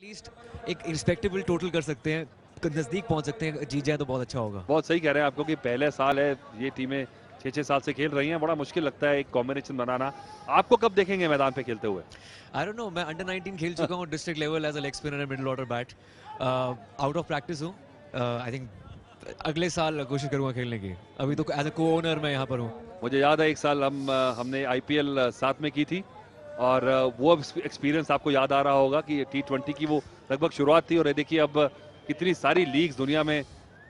At least एक respectable total कर सकते हैं, नजदीक पहुंच सकते हैं, जीत जाए तो बहुत अच्छा होगा। बहुत सही कह रहे हैं आपको कि पहले साल है, ये टीमें 6-6 साल से खेल रही हैं, बड़ा मुश्किल लगता है एक कॉम्बिनेशन बनाना। आपको कब देखेंगे मैदान पे खेलते हुए? आई डोंट नो, मैं अंडर 19 खेल चुका हूँ district level as a leg spinner and middle order bat. Out of practice हूँ। आई थिंक अगले साल कोशिश करूंगा खेलने की। अभी तो एज अ को ओनर मैं यहाँ पर हूँ। मुझे याद है एक साल हमने आईपीएल साथ में की थी और वो एक्सपीरियंस आपको याद आ रहा होगा कि T20 की वो लगभग शुरुआत थी और ये देखिए अब कितनी सारी लीग्स दुनिया में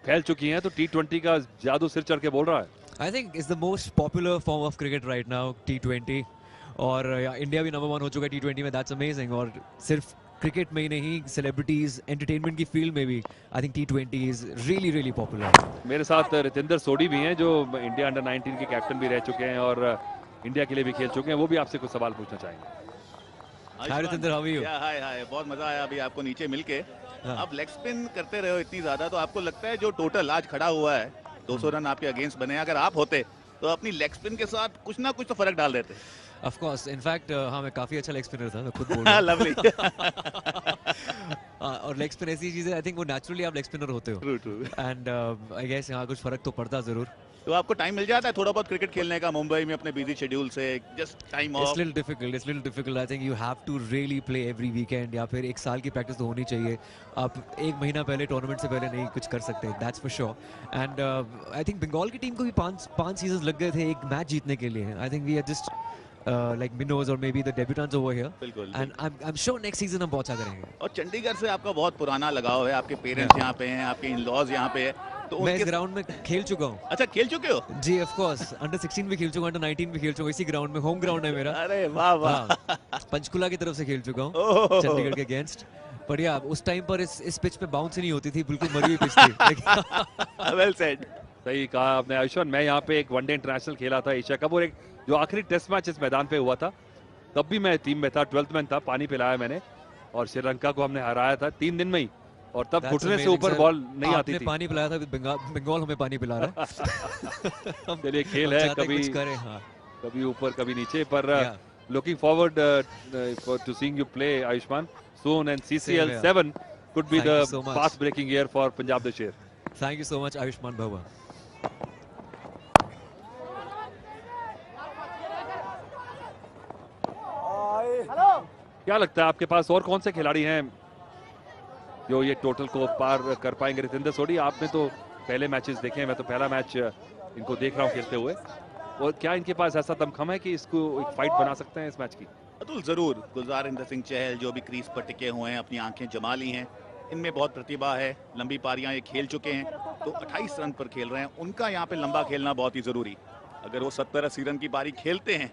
फैल चुकी हैं, तो T20 का जादू सिर चढ़ के बोल रहा है। I think is the most popular form of cricket right now T20। और इंडिया भी नंबर 1 हो चुका है T20 में। That's amazing. और सिर्फ क्रिकेट में ही नहीं, सेलिब्रिटीज एंटरटेनमेंट की फील्ड में भी I think T20 is really really popular. मेरे साथ रितेंद्र सोडी भी हैं जो इंडिया अंडर 19 के कैप्टन भी रह चुके हैं और इंडिया के लिए भी खेल चुके हैं। वो भी आपसे कुछ सवाल पूछना चाहेंगे। हाय रितेंद्र, हाउ आर यू? हाय हाय, बहुत मजा आया अभी आपको नीचे मिलके। हाँ। आप लेग स्पिन करते रहे हो इतनी ज्यादा, तो आपको लगता है जो टोटल आज खड़ा हुआ है 200 रन आपके अगेंस्ट बने, अगर आप होते तो अपनी लेग स्पिन के साथ कुछ ना कुछ तो फर्क डाल देते? ऑफ कोर्स, इनफैक्ट हाँ, मैं काफी अच्छा लेग स्पिनर था, मैं खुद बोल रहा हूँ। लवली। और लेग स्पिन ऐसी चीज है, आई थिंक वो नेचुरली आप लेग स्पिनर होते हो। True true. And I guess यहाँ कुछ फर्क तो पड़ता जरूर। तो आपको टाइम मिल जाता है थोड़ा बहुत क्रिकेट खेलने का मुंबई में अपने बिजी शेड्यूल से? Just time it's off. Little difficult, it's little difficult. I think you have to really play every weekend, या फिर एक साल की प्रैक्टिस तो होनी चाहिए। आप एक महीना पहले टूर्नामेंट से पहले नहीं कुछ कर सकते, that's for sure. And I think Bengal की टीम को भी पांच सीजन लग गए थे एक मैच जीतने के लिए। I think we are just like minnows or maybe the debutants over here. बिल्कुल। And I'm sure next season हम बहुत अच्छा करेंगे। और चंडीगढ़ से आपका बहुत पुराना लगाव है, आपके पेरेंट्स यहाँ पे हैं, आपके इन-लॉज यहाँ पे है, तो मैं इस उनके ग्राउंड में खेल चुका हूँ। अच्छा, खेल चुके हो? जी ऑफ कोर्स, अंडर 16 भी खेल चुका हूँ, अंडर 19 भी खेल चुका हूँ, इसी ग्राउंड में। होम ग्राउंड है मेरा। अरे वाह वाह। हाँ, पंचकुला की तरफ से खेल चुका हूँ, ओह। चंडीगढ़ के अगेंस्ट। पर या उस टाइम पर इस पिच पे बाउंस ही नहीं होती थी, बिल्कुल मरी हुई पिच थी। Well said. सही कहा आपने आयुष्मान। मैं यहाँ पे एक वनडे इंटरनेशनल खेला था एशिया कप, और एक जो आखिरी टेस्ट मैच इस मैदान पे हुआ था, तब भी मैं टीम में था, 12th मैन था। पानी पिलाया मैंने और श्रीलंका को हमने हराया था 3 दिन में ही, और तब घुटने से ऊपर बॉल नहीं आती थी। पानी पिलाया था, बंगाल हमें पानी पिला रहा है। चलिए खेल है, कभी करें, हाँ। कभी ऊपर कभी नीचे, पर looking forward to seeing you play Ayushman soon, and CCL 7 could be the fast breaking year for Punjab the Sher. Thank you so much Ayushman Bhava. क्या लगता है आपके पास और कौन से खिलाड़ी हैं जो ये टोटल को पार कर पाएंगे? रितेंद्र सोडी, आपने तो पहले मैचेस देखे हैं, मैं तो पहला मैच इनको देख रहा हूं खेलते हुए, और क्या इनके पास ऐसा दमखम है कि इसको एक फाइट बना सकते हैं इस मैच की? अतुल, जरूर। गुलजार सिंह चहल जो भी क्रीज पर टिके हुए हैं, अपनी आंखें जमा ली हैं, इनमें बहुत प्रतिभा है, लंबी पारियां ये खेल चुके हैं, तो 28 रन पर खेल रहे हैं। उनका यहाँ पे लंबा खेलना बहुत ही जरूरी। अगर वो 70-80 रन की पारी खेलते हैं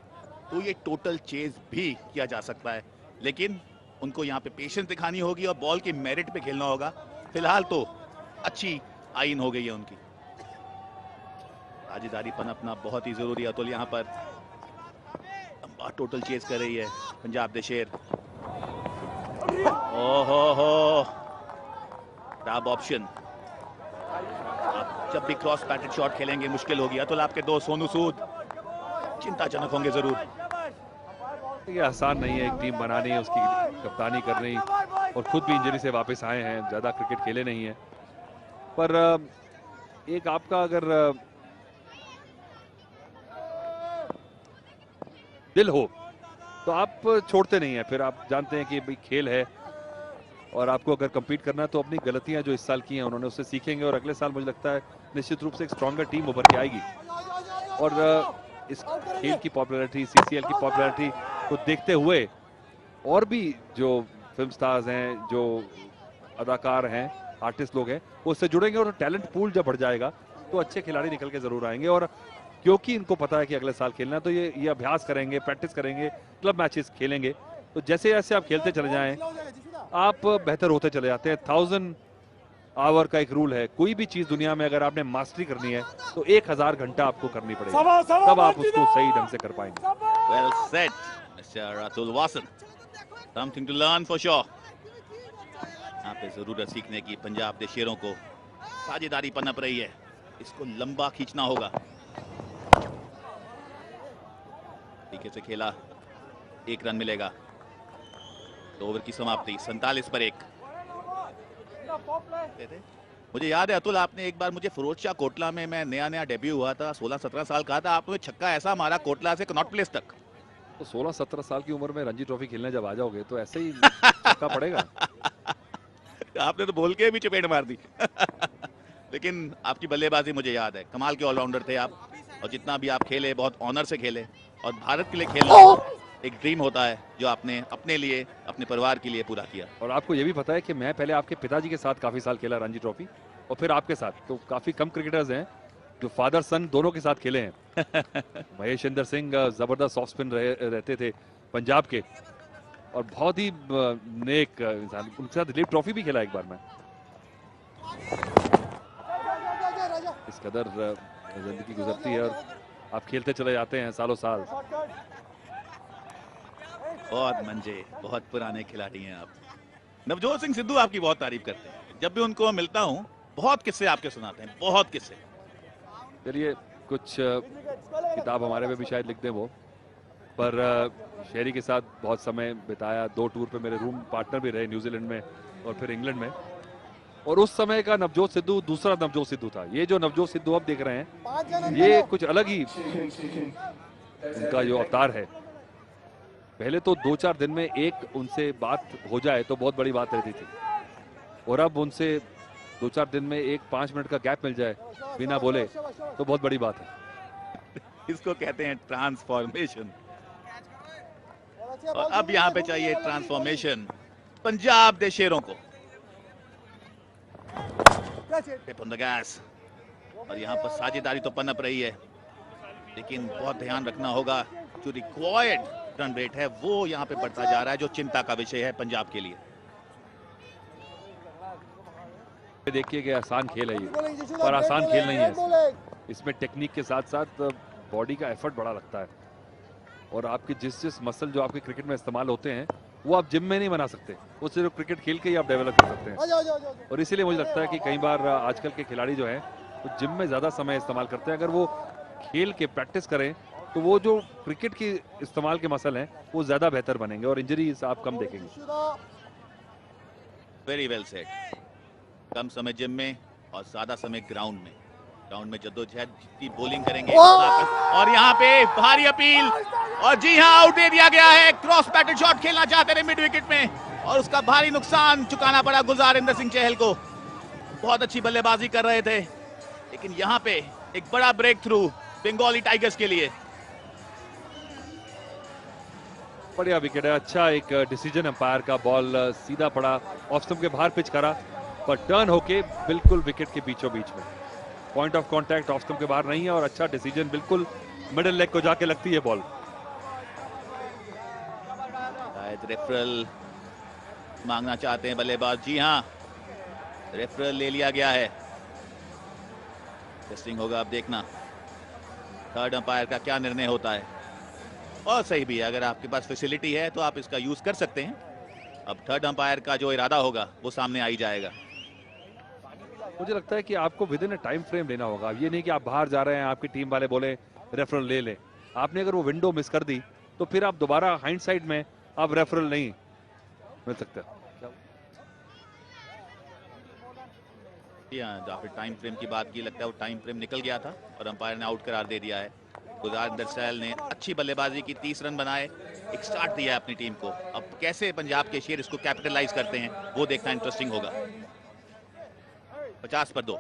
तो ये टोटल चेज भी किया जा सकता है, लेकिन उनको यहाँ पे पेशेंस दिखानी होगी और बॉल की मेरिट पे खेलना होगा। फिलहाल तो अच्छी आइन हो गई है उनकी। साझेदारी पनपना बहुत ही जरूरी है। अतुल यहाँ पर लंबा टोटल चेज कर रही है पंजाब द शेर। ओहो, टॉप ऑप्शन। आप जब भी क्रॉस पैटेड शॉट खेलेंगे मुश्किल होगी। अतुल, आपके दोस्त सोनू सूद चिंताजनक होंगे जरूर। ये आसान नहीं है एक टीम बनानी, उसकी कप्तानी करनी, और खुद भी इंजरी से वापस आए हैं, ज्यादा क्रिकेट खेले नहीं है। पर एक आपका अगर दिल हो तो आप छोड़ते नहीं है, फिर आप जानते हैं कि भाई खेल है और आपको अगर compete करना है तो अपनी गलतियां जो इस साल की हैं उन्होंने उससे सीखेंगे, और अगले साल मुझे लगता है निश्चित रूप से एक स्ट्रॉन्गर टीम उभर के आएगी। और इस खेल की पॉपुलैरिटी, CCL की पॉपुलैरिटी को देखते हुए और भी जो फिल्म स्टार्स हैं, जो अदाकार हैं, आर्टिस्ट लोग हैं, वो उससे जुड़ेंगे, और टैलेंट पूल जब बढ़ जाएगा तो अच्छे खिलाड़ी निकल के जरूर आएंगे। और क्योंकि इनको पता है कि अगले साल खेलना है, तो ये अभ्यास करेंगे, प्रैक्टिस करेंगे, क्लब मैचेस खेलेंगे, तो जैसे जैसे आप खेलते चले जाएं आप बेहतर होते चले जाते हैं। 1000 आवर का एक रूल है, कोई भी चीज दुनिया में अगर आपने मास्टरी करनी है तो 1000 घंटा आपको करनी पड़ेगी, तब आप उसको सही ढंग से कर पाएंगे। Well said, Mr. Atul Wasan. Something to learn for sure. यहाँ पे जरूरत सीखने की पंजाब के शेरों को। साझेदारी पनप रही है, इसको लंबा खींचना होगा। तरीके से खेला, 1 रन मिलेगा। तो ओवर की समाप्ति 47 पर 1। मुझे याद है अतुल, आपने एक बार मुझे फिरोज शाह कोटला में, मैं नया डेब्यू हुआ था, 16-17 साल का था, आपने छक्का ऐसा मारा कोटला से कनॉट प्लेस तक। तो 16-17 साल की उम्र में रणजी ट्रॉफी खेलने जब आ जाओगे तो ऐसे ही छक्का पड़ेगा। आपने तो बोल के भी चपेट मार दी। लेकिन आपकी बल्लेबाजी मुझे याद है, कमाल के ऑलराउंडर थे आप, और जितना भी आप खेले बहुत ऑनर से खेले, और भारत के लिए खेलना एक ड्रीम होता है जो आपने अपने लिए, अपने परिवार के लिए पूरा किया। और आपको ये भी पता है कि मैं पहले आपके पिताजी के साथ काफी साल खेला रणजी ट्रॉफी, और फिर आपके साथ, तो काफी कम क्रिकेटर्स हैं जो फादर सन दोनों के साथ खेले हैं। महेशिंदर सिंह जबरदस्त ऑफ स्पिन रहते थे पंजाब के, और बहुत ही नेक इंसान, उनके साथ रिलीफ ट्रॉफी भी खेला एक बार मैं। इस कदर जिंदगी गुजरती है और आप खेलते चले जाते हैं सालों साल। बहुत मंजे, बहुत पुराने खिलाड़ी हैं आप। नवजोत सिंह सिद्धू आपकी बहुत तारीफ करते हैं, जब भी उनको मिलता हूं बहुत किस्से आपके सुनाते हैं, बहुत किस्से। चलिए, कुछ किताब हमारे पे भी शायद लिख दें वो, पर शेरी के साथ बहुत समय बिताया, 2 टूर पे मेरे रूम पार्टनर भी रहे, न्यूजीलैंड में और फिर इंग्लैंड में। और उस समय का नवजोत सिद्धू दूसरा नवजोत सिद्धू था। ये जो नवजोत सिद्धू अब देख रहे हैं, ये कुछ अलग ही उनका जो अवतार है। पहले तो 2-4 दिन में एक उनसे बात हो जाए तो बहुत बड़ी बात रहती थी, और अब उनसे 2-4 दिन में 1-5 मिनट का गैप मिल जाए बिना बोले तो बहुत बड़ी बात है। इसको कहते हैं ट्रांसफॉर्मेशन, और अब यहां पे चाहिए ट्रांसफॉर्मेशन पंजाब दे शेरों को। टिप ऑन द गैस, और यहां पर साझेदारी तो पनप रही है, लेकिन बहुत ध्यान रखना होगा, जो रिक्वायर्ड रन रेट है वो यहां पे बढ़ता जा रहा है, जो चिंता का विषय है पंजाब के लिए। देखिए कि आसान खेल है ये, पर आसान खेल नहीं है। इसमें टेक्निक के साथ साथ बॉडी का एफर्ट बड़ा लगता है, और आपके जिस मसल जो आपके क्रिकेट में इस्तेमाल होते हैं वो आप जिम में नहीं बना सकते, वो सिर्फ क्रिकेट खेल के ही आप डेवलप कर सकते हैं। और इसीलिए मुझे लगता है कि कई बार आजकल के खिलाड़ी जो हैं वो जिम में ज़्यादा समय इस्तेमाल करते हैं। अगर वो खेल के प्रैक्टिस करें तो वो जो क्रिकेट के इस्तेमाल के मसल हैं वो ज़्यादा बेहतर बनेंगे, और इंजरीज आप कम देखेंगे। Very well said. कम समय जिम में और ज्यादा समय ग्राउंड में। ग्राउंड में जद्दोजहद की बॉलिंग करेंगे, और यहाँ पे भारी अपील, और जी हाँ, आउट दे दिया गया है। क्रॉस बैटेड शॉट खेलना चाहते थे मिड विकेट में, और उसका भारी नुकसान चुकाना पड़ा गुलजारिंदर सिंह चहल को। बहुत अच्छी बल्लेबाजी कर रहे थे, लेकिन यहाँ पे एक बड़ा ब्रेक थ्रू बंगाली टाइगर्स के लिए। बढ़िया विकेट है, अच्छा एक डिसीजन अंपायर का, बॉल सीधा पड़ा, ऑफ स्टंप के बाहर पिच करा, पर टर्न होके बिल्कुल विकेट के बीचों बीच में, point of contact off stump के बाहर नहीं है, और अच्छा डिसीजन, बिल्कुल मिडिल लेग को जाके लगती है बॉल। शायद रेफरल मांगना चाहते हैं बल्लेबाज। जी हाँ, रेफरल ले लिया गया है। टेस्टिंग होगा, अब देखना थर्ड अंपायर का क्या निर्णय होता है। और सही भी है, अगर आपके पास फैसिलिटी है तो आप इसका यूज कर सकते हैं। अब थर्ड अंपायर का जो इरादा होगा वो सामने आ ही जाएगा। मुझे लगता है कि आपको with in a time frame लेना होगा। ये नहीं कि आप बाहर जा रहे हैं, आपकी टीम वाले बोले रेफरल ले ले, आपने अगर वो विंडो मिस कर दी तो फिर आप दोबारा हाइंडसाइड में आप रेफरल नहीं मिल सकता। आपने टाइम फ्रेम की बात की, लगता है वो टाइम फ्रेम निकल गया था और अंपायर ने आउट करार दे दिया है। गुलजारिंदर चहल ने अच्छी बल्लेबाजी की, 30 रन बनाए, एक स्टार्ट दिया है अपनी टीम को। अब कैसे पंजाब के शेर इसको कैपिटलाइज करते हैं वो देखना इंटरेस्टिंग होगा। 50 पर 2।